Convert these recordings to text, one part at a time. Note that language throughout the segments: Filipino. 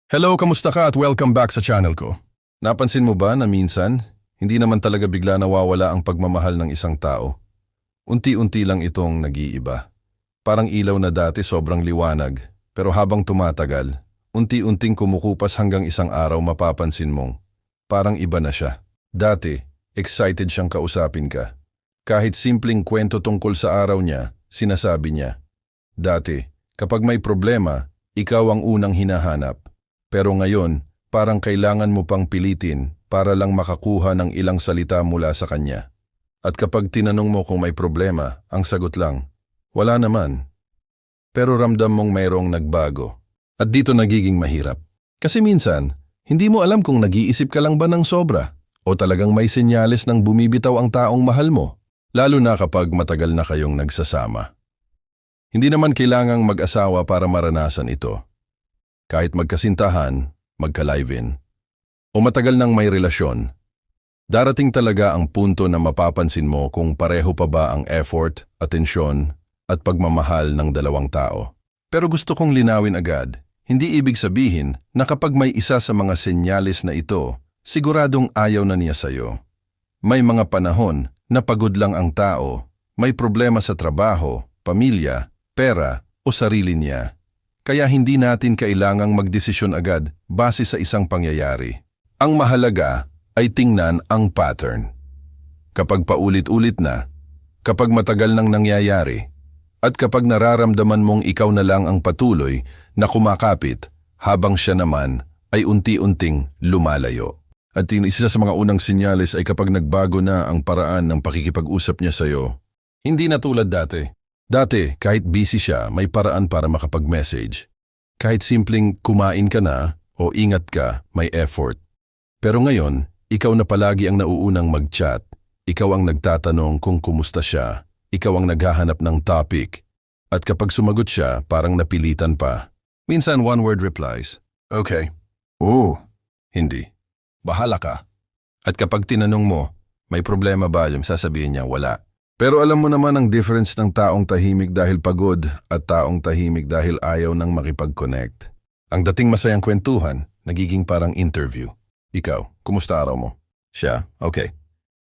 Hello, kamusta ka at welcome back sa channel ko. Napansin mo ba na minsan, hindi naman talaga bigla nawawala ang pagmamahal ng isang tao? Unti-unti lang itong nag-iiba. Parang ilaw na dati sobrang liwanag, pero habang tumatagal, unti-unting kumukupas hanggang isang araw mapapansin mong, parang iba na siya. Dati, excited siyang kausapin ka. Kahit simpleng kwento tungkol sa araw niya, sinasabi niya. Dati, kapag may problema, ikaw ang unang hinahanap. Pero ngayon, parang kailangan mo pang pilitin para lang makakuha ng ilang salita mula sa kanya. At kapag tinanong mo kung may problema, ang sagot lang, wala naman. Pero ramdam mong mayroong nagbago. At dito nagiging mahirap. Kasi minsan, hindi mo alam kung nag-iisip ka lang ba ng sobra o talagang may senyales ng bumibitaw ang taong mahal mo, lalo na kapag matagal na kayong nagsasama. Hindi naman kailangang mag-asawa para maranasan ito. Kahit magkasintahan, magka-live-in, o matagal nang may relasyon, darating talaga ang punto na mapapansin mo kung pareho pa ba ang effort, atensyon, at pagmamahal ng dalawang tao. Pero gusto kong linawin agad, hindi ibig sabihin na kapag may isa sa mga senyales na ito, siguradong ayaw na niya sa'yo. May mga panahon na pagod lang ang tao, may problema sa trabaho, pamilya, pera, o sarili niya. Kaya hindi natin kailangang magdesisyon agad base sa isang pangyayari. Ang mahalaga ay tingnan ang pattern. Kapag paulit-ulit na, kapag matagal nang nangyayari, at kapag nararamdaman mong ikaw na lang ang patuloy na kumakapit habang siya naman ay unti-unting lumalayo. At isa sa mga unang senyales ay kapag nagbago na ang paraan ng pakikipag-usap niya sa'yo. Hindi na tulad dati. Dati, kahit busy siya, may paraan para makapag-message. Kahit simpleng kumain ka na o ingat ka, may effort. Pero ngayon, ikaw na palagi ang nauunang mag-chat. Ikaw ang nagtatanong kung kumusta siya. Ikaw ang naghahanap ng topic. At kapag sumagot siya, parang napilitan pa. Minsan one-word replies. Okay. Hindi. Bahala ka. At kapag tinanong mo, may problema ba, yung sasabihin niya wala. Pero alam mo naman ang difference ng taong tahimik dahil pagod at taong tahimik dahil ayaw nang makipag-connect. Ang dating masayang kwentuhan, nagiging parang interview. Ikaw, kumusta araw mo? Siya, okay.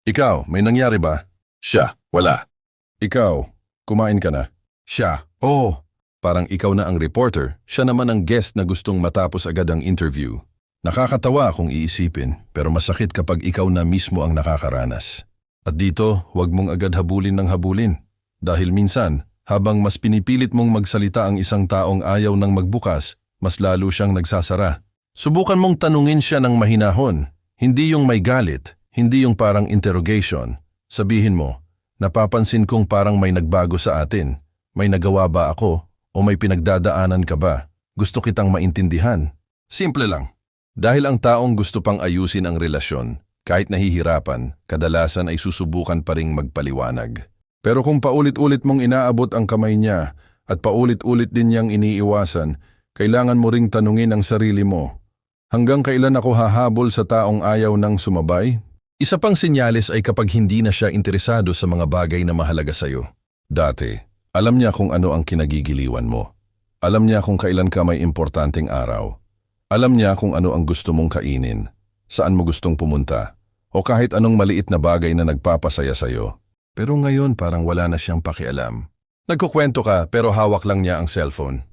Ikaw, may nangyari ba? Siya, wala. Ikaw, kumain ka na? Siya, oo. Parang ikaw na ang reporter, siya naman ang guest na gustong matapos agad ang interview. Nakakatawa kung iisipin, pero masakit kapag ikaw na mismo ang nakakaranas. At dito, huwag mong agad habulin ng habulin. Dahil minsan, habang mas pinipilit mong magsalita ang isang taong ayaw nang magbukas, mas lalo siyang nagsasara. Subukan mong tanungin siya ng mahinahon, hindi yung may galit, hindi yung parang interrogation. Sabihin mo, napapansin kong parang may nagbago sa atin. May nagawa ba ako? O may pinagdadaanan ka ba? Gusto kitang maintindihan. Simple lang. Dahil ang taong gusto pang ayusin ang relasyon, kahit nahihirapan, kadalasan ay susubukan pa ring magpaliwanag. Pero kung paulit-ulit mong inaabot ang kamay niya at paulit-ulit din niyang iniiwasan, kailangan mo ring tanungin ang sarili mo. Hanggang kailan ako hahabol sa taong ayaw nang sumabay? Isa pang senyales ay kapag hindi na siya interesado sa mga bagay na mahalaga sa'yo. Dati, alam niya kung ano ang kinagigiliwan mo. Alam niya kung kailan ka may importanteng araw. Alam niya kung ano ang gusto mong kainin. Saan mo gustong pumunta, o kahit anong maliit na bagay na nagpapasaya sa'yo. Pero ngayon parang wala na siyang pakialam. Nagkukwento ka pero hawak lang niya ang cellphone.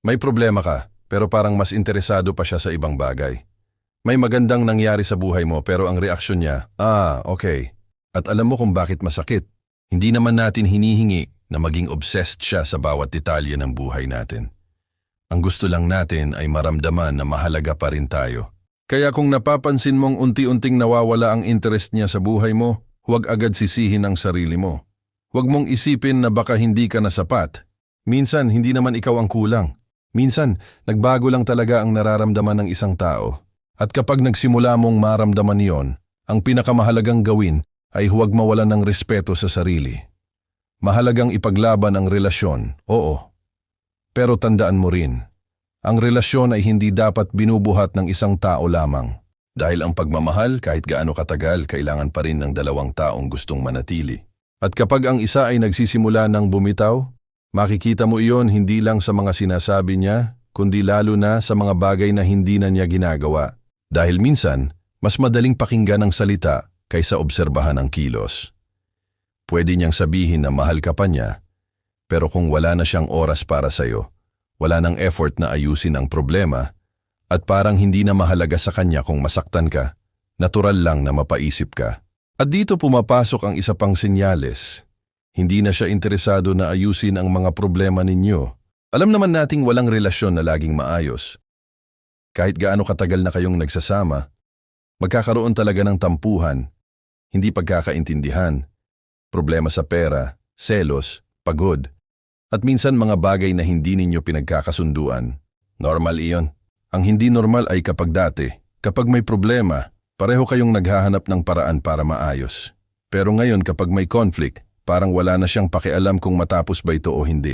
May problema ka pero parang mas interesado pa siya sa ibang bagay. May magandang nangyari sa buhay mo pero ang reaksyon niya, okay. At alam mo kung bakit masakit. Hindi naman natin hinihingi na maging obsessed siya sa bawat detalye ng buhay natin. Ang gusto lang natin ay maramdaman na mahalaga pa rin tayo. Kaya kung napapansin mong unti-unting nawawala ang interest niya sa buhay mo, huwag agad sisihin ang sarili mo. Huwag mong isipin na baka hindi ka na sapat. Minsan, hindi naman ikaw ang kulang. Minsan, nagbago lang talaga ang nararamdaman ng isang tao. At kapag nagsimula mong maramdaman iyon, ang pinakamahalagang gawin ay huwag mawalan ng respeto sa sarili. Mahalagang ipaglaban ang relasyon, oo. Pero tandaan mo rin, ang relasyon ay hindi dapat binubuhat ng isang tao lamang. Dahil ang pagmamahal, kahit gaano katagal, kailangan pa rin ng dalawang taong gustong manatili. At kapag ang isa ay nagsisimula ng bumitaw, makikita mo iyon hindi lang sa mga sinasabi niya, kundi lalo na sa mga bagay na hindi na niya ginagawa. Dahil minsan, mas madaling pakinggan ang salita kaysa obserbahan ang kilos. Pwede niyang sabihin na mahal ka pa niya, pero kung wala na siyang oras para sa'yo, wala nang effort na ayusin ang problema, at parang hindi na mahalaga sa kanya kung masaktan ka, natural lang na mapaisip ka. At dito pumapasok ang isa pang senyales. Hindi na siya interesado na ayusin ang mga problema ninyo. Alam naman nating walang relasyon na laging maayos. Kahit gaano katagal na kayong nagsasama, magkakaroon talaga ng tampuhan, hindi pagkakaintindihan, problema sa pera, selos, pagod, at minsan mga bagay na hindi ninyo pinagkakasunduan. Normal iyon. Ang hindi normal ay kapag dati, kapag may problema, pareho kayong naghahanap ng paraan para maayos. Pero ngayon kapag may conflict, parang wala na siyang pakialam kung matapos ba ito o hindi.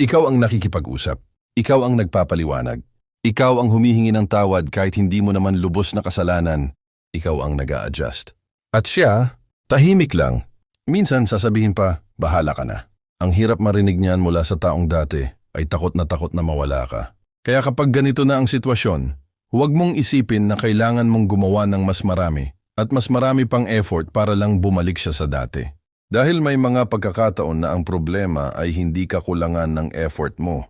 Ikaw ang nakikipag-usap. Ikaw ang nagpapaliwanag. Ikaw ang humihingi ng tawad kahit hindi mo naman lubos na kasalanan. Ikaw ang nag-a-adjust. At siya, tahimik lang. Minsan sasabihin pa, bahala ka na. Ang hirap marinig niyan mula sa taong dati ay takot na mawala ka. Kaya kapag ganito na ang sitwasyon, huwag mong isipin na kailangan mong gumawa ng mas marami at mas marami pang effort para lang bumalik siya sa dati. Dahil may mga pagkakataon na ang problema ay hindi kakulangan ng effort mo.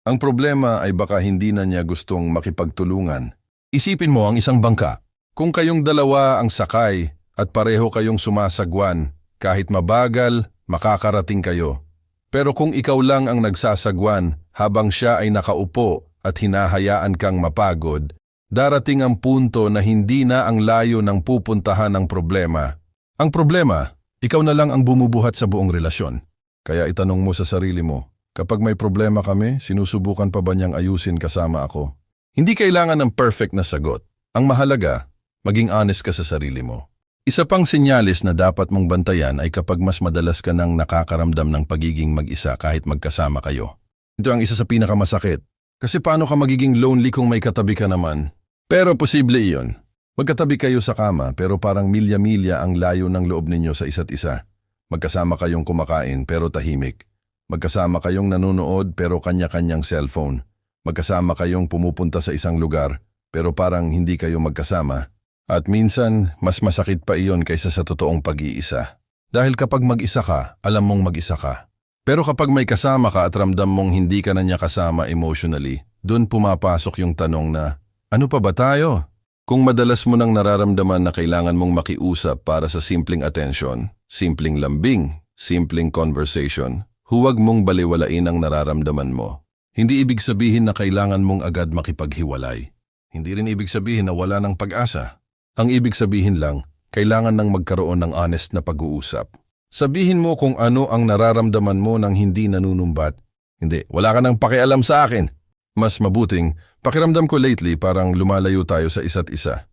Ang problema ay baka hindi na niya gustong makipagtulungan. Isipin mo ang isang bangka. Kung kayong dalawa ang sakay at pareho kayong sumasagwan, kahit mabagal, makakarating kayo. Pero kung ikaw lang ang nagsasagwan habang siya ay nakaupo at hinahayaan kang mapagod, darating ang punto na hindi na ang layo ng pupuntahan ng problema. Ang problema, ikaw na lang ang bumubuhat sa buong relasyon. Kaya itanong mo sa sarili mo, kapag may problema kami, sinusubukan pa ba niyang ayusin kasama ako? Hindi kailangan ng perfect na sagot. Ang mahalaga, maging honest ka sa sarili mo. Isa pang sinyalis na dapat mong bantayan ay kapag mas madalas ka nang nakakaramdam ng pagiging mag-isa kahit magkasama kayo. Ito ang isa sa pinakamasakit. Kasi paano ka magiging lonely kung may katabi ka naman? Pero posible iyon. Magkatabi kayo sa kama pero parang milya-milya ang layo ng loob ninyo sa isa't isa. Magkasama kayong kumakain pero tahimik. Magkasama kayong nanonood pero kanya-kanyang cellphone. Magkasama kayong pumupunta sa isang lugar pero parang hindi kayo magkasama. At minsan, mas masakit pa iyon kaysa sa totoong pag-iisa. Dahil kapag mag-isa ka, alam mong mag-isa ka. Pero kapag may kasama ka at ramdam mong hindi ka na niya kasama emotionally, dun pumapasok yung tanong na, ano pa ba tayo? Kung madalas mo nang nararamdaman na kailangan mong makiusap para sa simpleng atensyon, simpleng lambing, simpleng conversation, huwag mong baliwalain ang nararamdaman mo. Hindi ibig sabihin na kailangan mong agad makipaghiwalay. Hindi rin ibig sabihin na wala ng pag-asa. Ang ibig sabihin lang, kailangan nang magkaroon ng honest na pag-uusap. Sabihin mo kung ano ang nararamdaman mo nang hindi nanunumbat. Hindi, wala ka nang pakialam sa akin. Mas mabuting, pakiramdam ko lately parang lumalayo tayo sa isa't isa.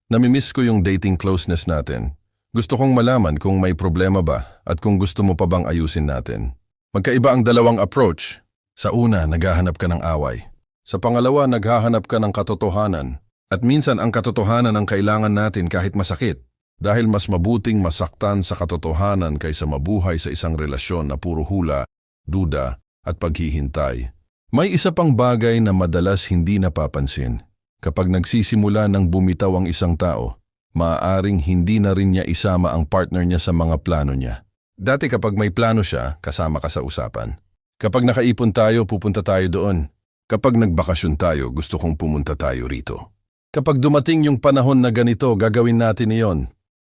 Namimiss ko yung dating closeness natin. Gusto kong malaman kung may problema ba at kung gusto mo pa bang ayusin natin. Magkaiba ang dalawang approach. Sa una, naghahanap ka ng away. Sa pangalawa, naghahanap ka ng katotohanan. At minsan ang katotohanan ang kailangan natin kahit masakit. Dahil mas mabuting masaktan sa katotohanan kaysa mabuhay sa isang relasyon na puro hula, duda at paghihintay. May isa pang bagay na madalas hindi napapansin. Kapag nagsisimula ng bumitaw ang isang tao, maaaring hindi na rin niya isama ang partner niya sa mga plano niya. Dati kapag may plano siya, kasama ka sa usapan. Kapag nakaipon tayo, pupunta tayo doon. Kapag nagbakasyon tayo, gusto kong pumunta tayo rito. Kapag dumating yung panahon na ganito, gagawin natin iyon.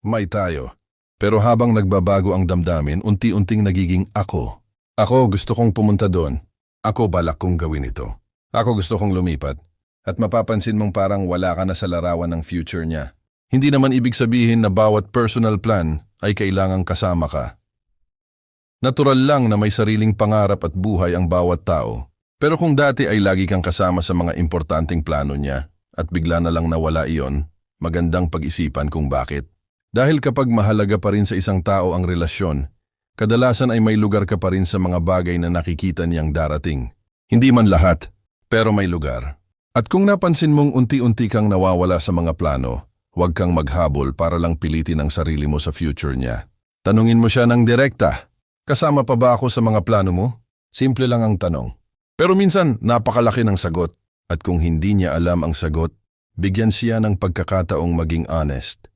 May tayo. Pero habang nagbabago ang damdamin, unti-unting nagiging ako. Ako gusto kong pumunta doon. Ako balak kong gawin ito. Ako gusto kong lumipat. At mapapansin mong parang wala ka na sa larawan ng future niya. Hindi naman ibig sabihin na bawat personal plan ay kailangang kasama ka. Natural lang na may sariling pangarap at buhay ang bawat tao. Pero kung dati ay lagi kang kasama sa mga importanteng plano niya, at bigla na lang nawala iyon, magandang pag-isipan kung bakit. Dahil kapag mahalaga pa rin sa isang tao ang relasyon, kadalasan ay may lugar ka pa rin sa mga bagay na nakikita niyang darating. Hindi man lahat, pero may lugar. At kung napansin mong unti-unti kang nawawala sa mga plano, huwag kang maghabol para lang pilitin ang sarili mo sa future niya. Tanungin mo siya ng direkta, kasama pa ba ako sa mga plano mo? Simple lang ang tanong. Pero minsan, napakalaki ng sagot. At kung hindi niya alam ang sagot, bigyan siya ng pagkakataong maging honest.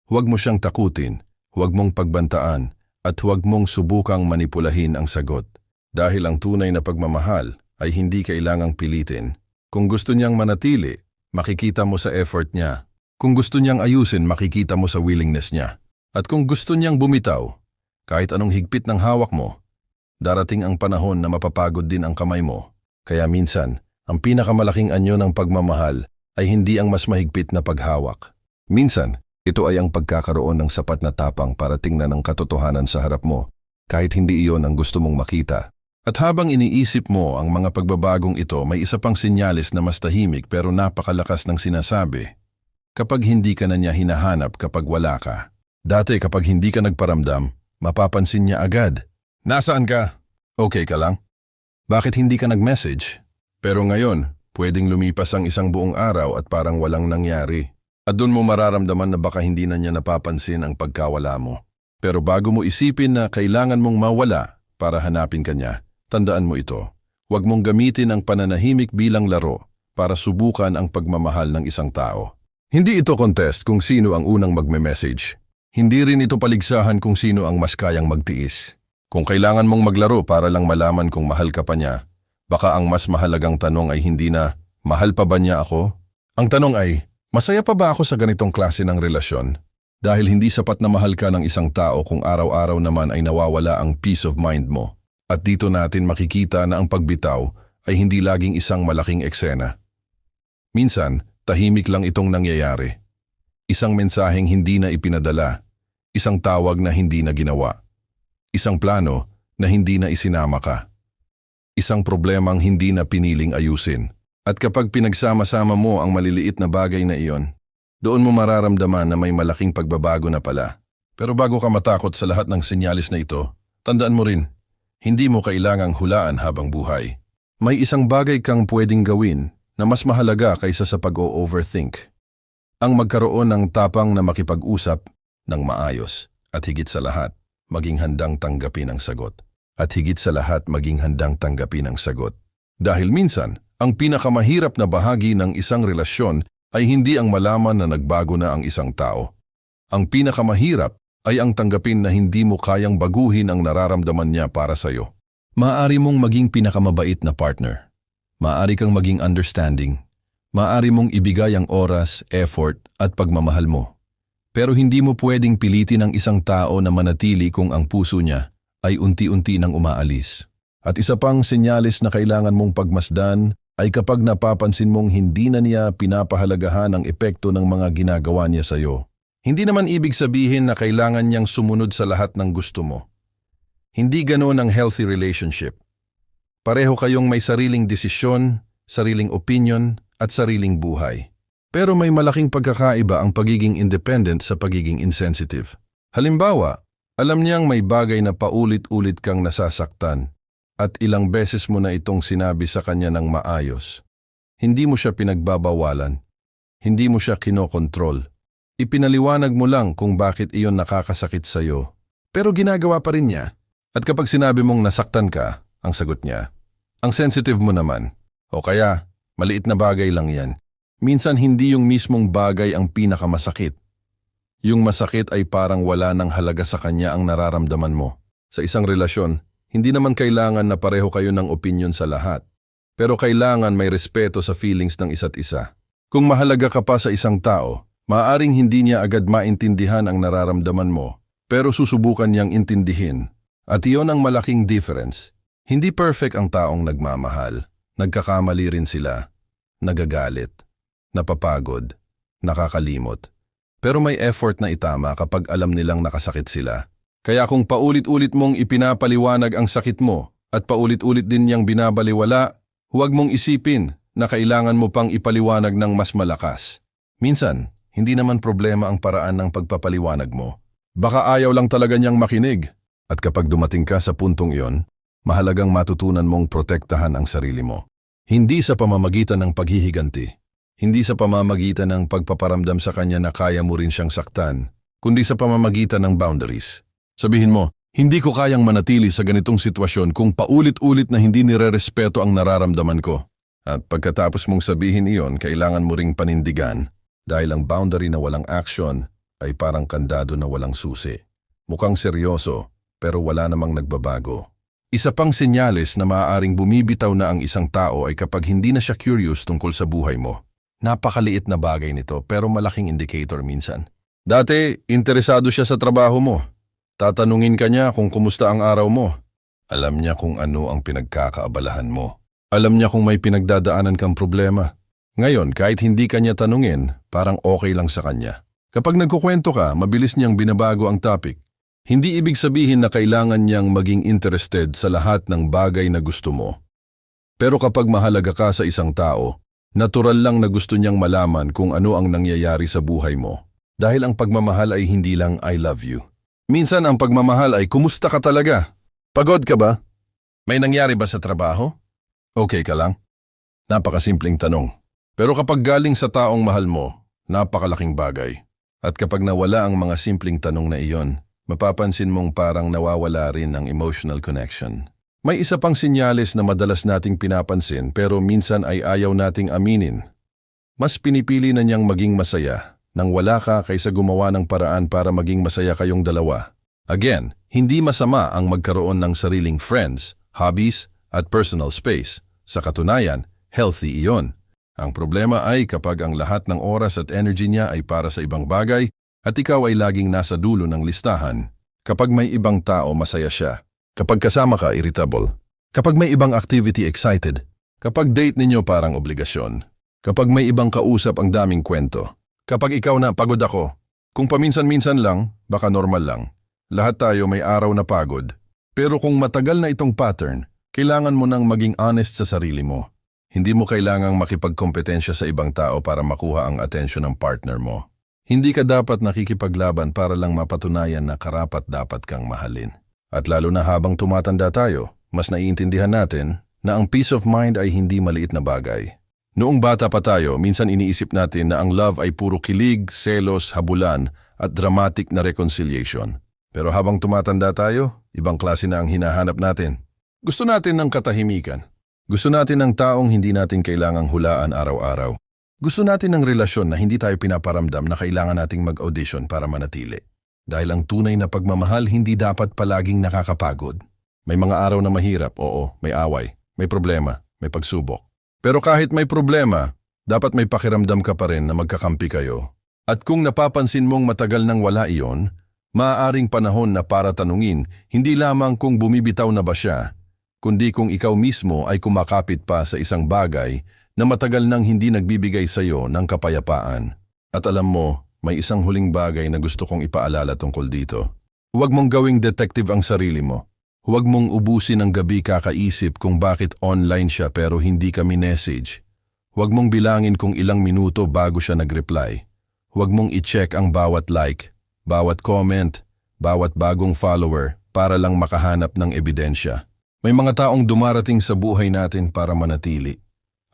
Huwag mo siyang takutin, huwag mong pagbantaan, at huwag mong subukang manipulahin ang sagot. Dahil ang tunay na pagmamahal ay hindi kailangang pilitin. Kung gusto niyang manatili, makikita mo sa effort niya. Kung gusto niyang ayusin, makikita mo sa willingness niya. At kung gusto niyang bumitaw, kahit anong higpit ng hawak mo, darating ang panahon na mapapagod din ang kamay mo. Kaya minsan, ang pinakamalaking anyo ng pagmamahal ay hindi ang mas mahigpit na paghawak. Minsan, ito ay ang pagkakaroon ng sapat na tapang para tingnan ang katotohanan sa harap mo, kahit hindi iyon ang gusto mong makita. At habang iniisip mo ang mga pagbabagong ito, may isa pang sinyalis na mas tahimik pero napakalakas ng sinasabi. Kapag hindi ka na niya hinahanap kapag wala ka. Dati kapag hindi ka nagparamdam, mapapansin niya agad. Nasaan ka? Okay ka lang? Bakit hindi ka nag-message? Pero ngayon, pwedeng lumipas ang isang buong araw at parang walang nangyari. At doon mo mararamdaman na baka hindi na niya napapansin ang pagkawala mo. Pero bago mo isipin na kailangan mong mawala para hanapin ka niya, tandaan mo ito. Huwag mong gamitin ang pananahimik bilang laro para subukan ang pagmamahal ng isang tao. Hindi ito contest kung sino ang unang magme-message. Hindi rin ito paligsahan kung sino ang mas kayang magtiis. Kung kailangan mong maglaro para lang malaman kung mahal ka pa niya, baka ang mas mahalagang tanong ay hindi na, mahal pa ba niya ako? Ang tanong ay, masaya pa ba ako sa ganitong klase ng relasyon? Dahil hindi sapat na mahal ka ng isang tao kung araw-araw naman ay nawawala ang peace of mind mo. At dito natin makikita na ang pagbitaw ay hindi laging isang malaking eksena. Minsan, tahimik lang itong nangyayari. Isang mensaheng hindi na ipinadala, isang tawag na hindi na ginawa, isang plano na hindi na isinama ka. Isang problemang hindi na piniling ayusin. At kapag pinagsama-sama mo ang maliliit na bagay na iyon, doon mo mararamdaman na may malaking pagbabago na pala. Pero bago ka matakot sa lahat ng sinyalis na ito, tandaan mo rin, hindi mo kailangang hulaan habang buhay. May isang bagay kang pwedeng gawin na mas mahalaga kaysa sa pag-o-overthink. Ang magkaroon ng tapang na makipag-usap ng maayos at higit sa lahat, maging handang tanggapin ang sagot. At higit sa lahat maging handang tanggapin ang sagot. Dahil minsan, ang pinakamahirap na bahagi ng isang relasyon ay hindi ang malaman na nagbago na ang isang tao. Ang pinakamahirap ay ang tanggapin na hindi mo kayang baguhin ang nararamdaman niya para sa'yo. Maaari mong maging pinakamabait na partner. Maaari kang maging understanding. Maaari mong ibigay ang oras, effort at pagmamahal mo. Pero hindi mo pwedeng pilitin ang isang tao na manatili kung ang puso niya ay unti-unti nang umaalis. At isa pang senyalis na kailangan mong pagmasdan ay kapag napapansin mong hindi na niya pinapahalagahan ang epekto ng mga ginagawa niya sa iyo. Hindi naman ibig sabihin na kailangan niyang sumunod sa lahat ng gusto mo. Hindi ganoon ang healthy relationship. Pareho kayong may sariling desisyon, sariling opinion at sariling buhay. Pero may malaking pagkakaiba ang pagiging independent sa pagiging insensitive. Halimbawa, alam niyang may bagay na paulit-ulit kang nasasaktan at ilang beses mo na itong sinabi sa kanya ng maayos. Hindi mo siya pinagbabawalan. Hindi mo siya kinokontrol. Ipinaliwanag mo lang kung bakit iyon nakakasakit sa iyo. Pero ginagawa pa rin niya. At kapag sinabi mong nasaktan ka, ang sagot niya, ang sensitive mo naman. O kaya, maliit na bagay lang yan. Minsan hindi yung mismong bagay ang pinakamasakit. Yung masakit ay parang wala ng halaga sa kanya ang nararamdaman mo. Sa isang relasyon, hindi naman kailangan na pareho kayo ng opinyon sa lahat. Pero kailangan may respeto sa feelings ng isa't isa. Kung mahalaga ka pa sa isang tao, maaaring hindi niya agad maintindihan ang nararamdaman mo, pero susubukan niyang intindihin. At iyon ang malaking difference. Hindi perfect ang taong nagmamahal. Nagkakamali rin sila. Nagagalit. Napapagod. Nakakalimot. Pero may effort na itama kapag alam nilang nakasakit sila. Kaya kung paulit-ulit mong ipinapaliwanag ang sakit mo at paulit-ulit din niyang binabaliwala, huwag mong isipin na kailangan mo pang ipaliwanag ng mas malakas. Minsan, hindi naman problema ang paraan ng pagpapaliwanag mo. Baka ayaw lang talaga niyang makinig. At kapag dumating ka sa puntong iyon, mahalagang matutunan mong protektahan ang sarili mo. Hindi sa pamamagitan ng paghihiganti. Hindi sa pamamagitan ng pagpaparamdam sa kanya na kaya mo rin siyang saktan, kundi sa pamamagitan ng boundaries. Sabihin mo, hindi ko kayang manatili sa ganitong sitwasyon kung paulit-ulit na hindi nirerespeto ang nararamdaman ko. At pagkatapos mong sabihin iyon, kailangan mo ring panindigan dahil ang boundary na walang action ay parang kandado na walang susi. Mukhang seryoso pero wala namang nagbabago. Isa pang senyales na maaaring bumibitaw na ang isang tao ay kapag hindi na siya curious tungkol sa buhay mo. Napakaliit na bagay nito pero malaking indicator minsan. Dati, interesado siya sa trabaho mo. Tatanungin ka niya kung kumusta ang araw mo. Alam niya kung ano ang pinagkakaabalahan mo. Alam niya kung may pinagdadaanan kang problema. Ngayon, kahit hindi ka niya tanungin, parang okay lang sa kanya. Kapag nagkukwento ka, mabilis niyang binabago ang topic. Hindi ibig sabihin na kailangan niyang maging interested sa lahat ng bagay na gusto mo. Pero kapag mahalaga ka sa isang tao, natural lang na gusto niyang malaman kung ano ang nangyayari sa buhay mo. Dahil ang pagmamahal ay hindi lang I love you. Minsan ang pagmamahal ay kumusta ka talaga? Pagod ka ba? May nangyari ba sa trabaho? Okay ka lang? Napakasimpleng tanong. Pero kapag galing sa taong mahal mo, napakalaking bagay. At kapag nawala ang mga simpleng tanong na iyon, mapapansin mong parang nawawala rin ang emotional connection. May isa pang senyales na madalas nating pinapansin pero minsan ay ayaw nating aminin. Mas pinipili na niyang maging masaya nang wala ka kaysa gumawa ng paraan para maging masaya kayong dalawa. Again, hindi masama ang magkaroon ng sariling friends, hobbies, at personal space. Sa katunayan, healthy iyon. Ang problema ay kapag ang lahat ng oras at energy niya ay para sa ibang bagay at ikaw ay laging nasa dulo ng listahan. Kapag may ibang tao, masaya siya. Kapag kasama ka, irritable. Kapag may ibang activity, excited. Kapag date ninyo, parang obligasyon. Kapag may ibang kausap, ang daming kwento. Kapag ikaw na, pagod ako. Kung paminsan-minsan lang, baka normal lang. Lahat tayo may araw na pagod. Pero kung matagal na itong pattern, kailangan mo nang maging honest sa sarili mo. Hindi mo kailangang makipagkompetensya sa ibang tao para makuha ang atensyon ng partner mo. Hindi ka dapat nakikipaglaban para lang mapatunayan na karapat-dapat kang mahalin. At lalo na habang tumatanda tayo, mas naiintindihan natin na ang peace of mind ay hindi maliit na bagay. Noong bata pa tayo, minsan iniisip natin na ang love ay puro kilig, selos, habulan at dramatic na reconciliation. Pero habang tumatanda tayo, ibang klase na ang hinahanap natin. Gusto natin ng katahimikan. Gusto natin ng taong hindi natin kailangang hulaan araw-araw. Gusto natin ng relasyon na hindi tayo pinaparamdam na kailangan nating mag-audition para manatili. Dahil ang tunay na pagmamahal hindi dapat palaging nakakapagod. May mga araw na mahirap, oo, may away, may problema, may pagsubok. Pero kahit may problema, dapat may pakiramdam ka pa rin na magkakampi kayo. At kung napapansin mong matagal nang wala iyon, maaaring panahon na para tanungin hindi lamang kung bumibitaw na ba siya, kundi kung ikaw mismo ay kumakapit pa sa isang bagay na matagal nang hindi nagbibigay sa iyo ng kapayapaan. At alam mo, may isang huling bagay na gusto kong ipaalala tungkol dito. Huwag mong gawing detective ang sarili mo. Huwag mong ubusin ang gabi kakaisip kung bakit online siya pero hindi ka minessage. Huwag mong bilangin kung ilang minuto bago siya nag-reply. Huwag mong i-check ang bawat like, bawat comment, bawat bagong follower para lang makahanap ng ebidensya. May mga taong dumarating sa buhay natin para manatili.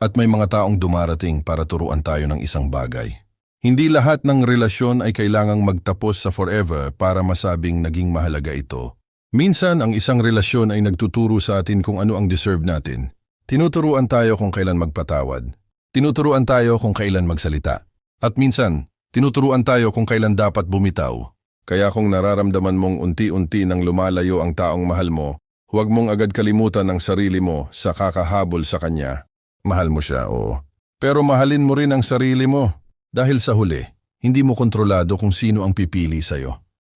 At may mga taong dumarating para turuan tayo ng isang bagay. Hindi lahat ng relasyon ay kailangang magtapos sa forever para masabing naging mahalaga ito. Minsan ang isang relasyon ay nagtuturo sa atin kung ano ang deserve natin. Tinuturuan tayo kung kailan magpatawad. Tinuturuan tayo kung kailan magsalita. At minsan, tinuturuan tayo kung kailan dapat bumitaw. Kaya kung nararamdaman mong unti-unti nang lumalayo ang taong mahal mo, huwag mong agad kalimutan ang sarili mo sa kakahabol sa kanya. Mahal mo siya, oo. Pero mahalin mo rin ang sarili mo. Dahil sa huli, hindi mo kontrolado kung sino ang pipili sa'yo.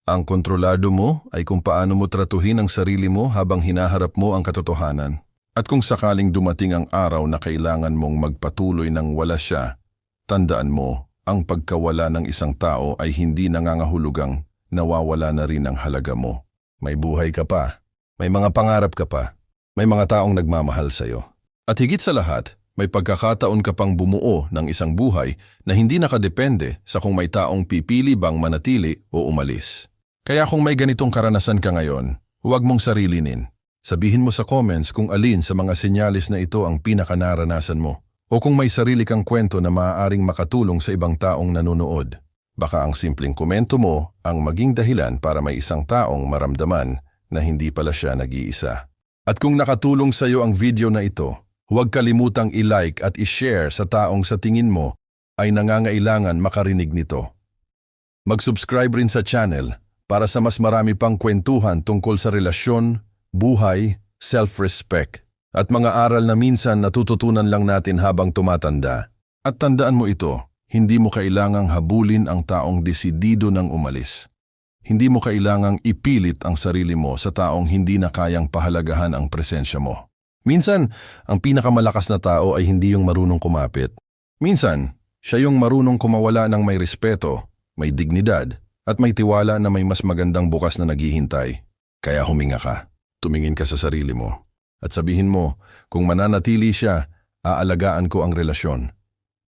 Ang kontrolado mo ay kung paano mo tratuhin ang sarili mo habang hinaharap mo ang katotohanan. At kung sakaling dumating ang araw na kailangan mong magpatuloy nang wala siya, tandaan mo, ang pagkawala ng isang tao ay hindi nangangahulugang nawawala na rin ang halaga mo. May buhay ka pa, may mga pangarap ka pa, may mga taong nagmamahal sa'yo. At higit sa lahat, may pagkakataon ka pang bumuo ng isang buhay na hindi nakadepende sa kung may taong pipili bang manatili o umalis. Kaya kung may ganitong karanasan ka ngayon, huwag mong sarilinin. Sabihin mo sa comments kung alin sa mga senyalis na ito ang pinakanaranasan mo o kung may sarili kang kwento na maaaring makatulong sa ibang taong nanonood. Baka ang simpleng komento mo ang maging dahilan para may isang taong maramdaman na hindi pala siya nag-iisa. At kung nakatulong sa iyo ang video na ito, Huwag kalimutang i-like at i-share sa taong sa tingin mo ay nangangailangan makarinig nito. Mag-subscribe rin sa channel para sa mas marami pang kwentuhan tungkol sa relasyon, buhay, self-respect, at mga aral na minsan natututunan lang natin habang tumatanda. At tandaan mo ito, hindi mo kailangang habulin ang taong desidido ng umalis. Hindi mo kailangang ipilit ang sarili mo sa taong hindi na kayang pahalagahan ang presensya mo. Minsan, ang pinakamalakas na tao ay hindi yung marunong kumapit. Minsan, siya yung marunong kumawala ng may respeto, may dignidad, at may tiwala na may mas magandang bukas na naghihintay. Kaya huminga ka, tumingin ka sa sarili mo, at sabihin mo, kung mananatili siya, aalagaan ko ang relasyon.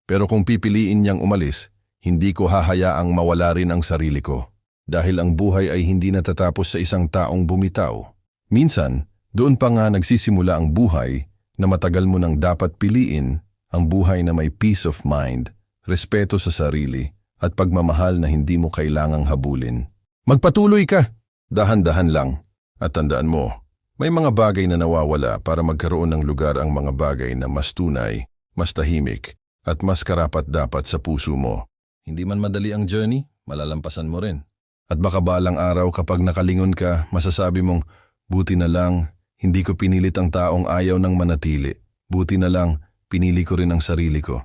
Pero kung pipiliin niyang umalis, hindi ko hahayaang mawala rin ang sarili ko. Dahil ang buhay ay hindi natatapos sa isang taong bumitaw. Minsan, doon pa nga nagsisimula ang buhay na matagal mo nang dapat piliin, ang buhay na may peace of mind, respeto sa sarili, at pagmamahal na hindi mo kailangang habulin. Magpatuloy ka! Dahan-dahan lang. At tandaan mo, may mga bagay na nawawala para magkaroon ng lugar ang mga bagay na mas tunay, mas tahimik, at mas karapat-dapat sa puso mo. Hindi man madali ang journey, malalampasan mo rin. At baka balang araw kapag nakalingon ka, masasabi mong, buti na lang, hindi ko pinilit ang taong ayaw ng manatili. Buti na lang, pinili ko rin ang sarili ko.